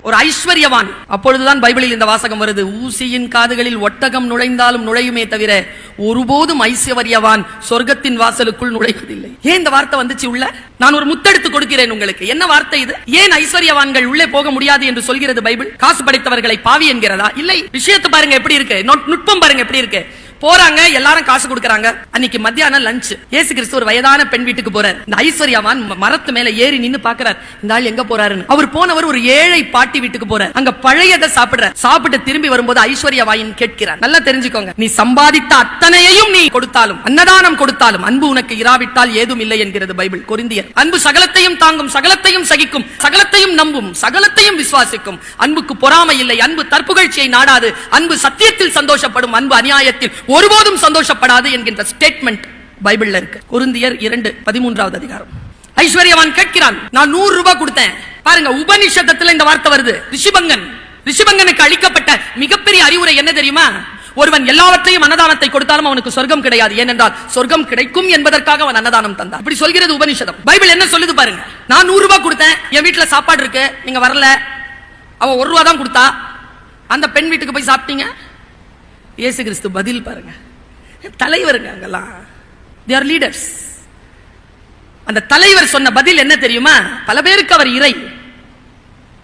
ஒரு ஐஸ்வர்யவான். அப்பொழுதுதான் பைபிளில் இந்த வாசகம் வருது, ஊசியின் காதுகளில் ஒட்டகம் நுழைந்தாலும் நுழையுமே தவிர ஒருபோதும் ஐஸ்வர்யவான் சொர்க்கத்தின் வாசலுக்குள் நுழைவதில்லை. ஏன் இந்த வார்த்தை வந்துச்சு உள்ள? நான் ஒரு முத்தெடுத்து கொடுக்கிறேன் உங்களுக்கு. என்ன வார்த்தை இது? ஏன் ஐஸ்வர்யவான்கள் உள்ளே போக முடியாது என்று சொல்கிறது பைபிள்? காசு படைத்தவர்களை பாவி என்கிறதா? இல்லை. விஷயத்தை பாருங்க எப்படி இருக்கு, நுட்பம் பாருங்க எப்படி இருக்கு. போறாங்க, எல்லாரும் காசு கொடுக்கறாங்க. அன்னைக்கு மத்தியானம் லஞ்ச். இயேசு கிறிஸ்து ஒரு வயதான பெண் வீட்டுக்கு போறார். இந்த ஐஸ்வர்யவான் மரத்து மேல ஏறி நின்னு பாக்குறார், இந்த ஆள் எங்க போறாருன்னு. அவர் போனவர் ஒரு ஏழை பாட்டி வீட்டுக்கு போறார். அங்க பழையதை சாப்பிடுறார். சாப்பிட்டு திரும்பி வரும்போது ஐஸ்வர்யவாயின் கேட்கிறார், நல்லா தெரிஞ்சுக்கோங்க, நீ சம்பாதித்த அத்தனையையும் நீ கொடுத்தாலும், அன்னதானம் கொடுத்தாலும், அன்பு உனக்கு இராவிட்டால் ஏதும் இல்லை என்கிறது பைபிள். கொரிந்தியர். அன்பு சகலத்தையும் தாங்கும், சகலத்தையும் சகிக்கும், சகலத்தையும் நம்பும், சகலத்தையும் விசுவாசிக்கும். அன்புக்கு பொறாமை இல்லை. அன்பு தற்புகழ்ச்சியை நாடாது. அன்பு சத்தியத்தில் சந்தோஷப்படும். அன்பு அநியாயத்தில் ஒருபோதும் சந்தோஷப்படாது என்கின்ற ஸ்டேட்மெண்ட் பைபிள்ல இருக்கு. கொரிந்தியர் 2:13 அதிகாரம். ஐஸ்வர்யவான் கேட்கிறான், நான் 100 ரூபாய் கொடுத்தேன். பாருங்க, உபநிஷதத்துல இந்த வார்த்தை வருது. ரிஷிபங்கனுக்கு அளிக்கப்பட்ட மிகப்பெரிய அறிவுரை என்ன தெரியுமா? ஒருவன் எல்லாவற்றையும் அன்னதானத்தை கொடுத்தாலும் அவனுக்கு சொர்க்கம் கிடையாது. ஏனென்றால் சொர்க்கம் கிடைக்கும் என்பதற்காக அவன் அன்னதானம் தந்தான். இப்படி சொல்கிறது உபநிஷதம். பைபிள் என்ன சொல்லுது பாருங்க. நான் 100 ரூபாய் கொடுத்தேன், என் வீட்டுல சாப்பாடு இருக்கு, நீங்க வரல. அவ 1 ரூபாய் தான் கொடுத்தா, அந்த பெண் வீட்டுக்கு போய் சாப்பிட்டீங்க. இயேசு கிறிஸ்து பதில் பாருங்க. தலைவருங்க அங்கெல்லாம், they are leaders. அந்த தலைவர் சொன்ன பதில் என்ன தெரியுமா? பல பேருக்கு அவர் இறை.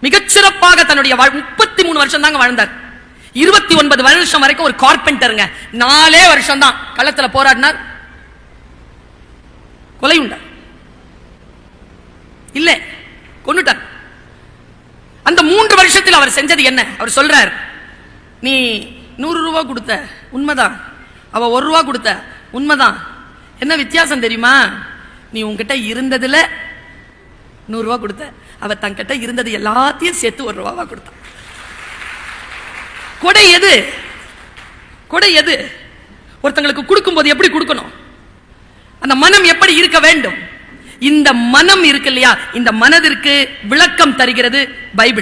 மிகச்சிறப்பாக தன்னுடைய 33 வருஷம் தாங்க வாழ்ந்தார். 29 வருஷம் வரைக்கும் ஒரு கார்பெண்டருங்க. 4 வருஷம் தான் களத்துல போராடினார், கொலை உண்டார். இல்ல, கொன்னுட்டார். அந்த 3 வருஷத்தில் அவர் செஞ்சது என்ன? அவர் சொல்றார், நீ 100 ரூபாய் கொடுத்த, உண்மைதான். அவ 1 ரூபாய் கொடுத்த, உண்மைதான். என்ன வித்தியாசம் தெரியுமா? நீ உன்கிட்ட இருந்ததுல 100 ரூபாய் கொடுத்த, அவ தங்கிட்ட இருந்தது எல்லாத்தையும் சேர்த்து 1 ரூபாய் கொடுத்த. கொடை எது? கொடை எது? ஒருத்தங்களுக்கு கொடுக்கும் போது எப்படி கொடுக்கணும்? அந்த மனம் எப்படி இருக்க வேண்டும்? இந்த மனம் இருக்கு இல்லையா, இந்த மனதிற்கு விளக்கம் தருகிறது பைபிள்.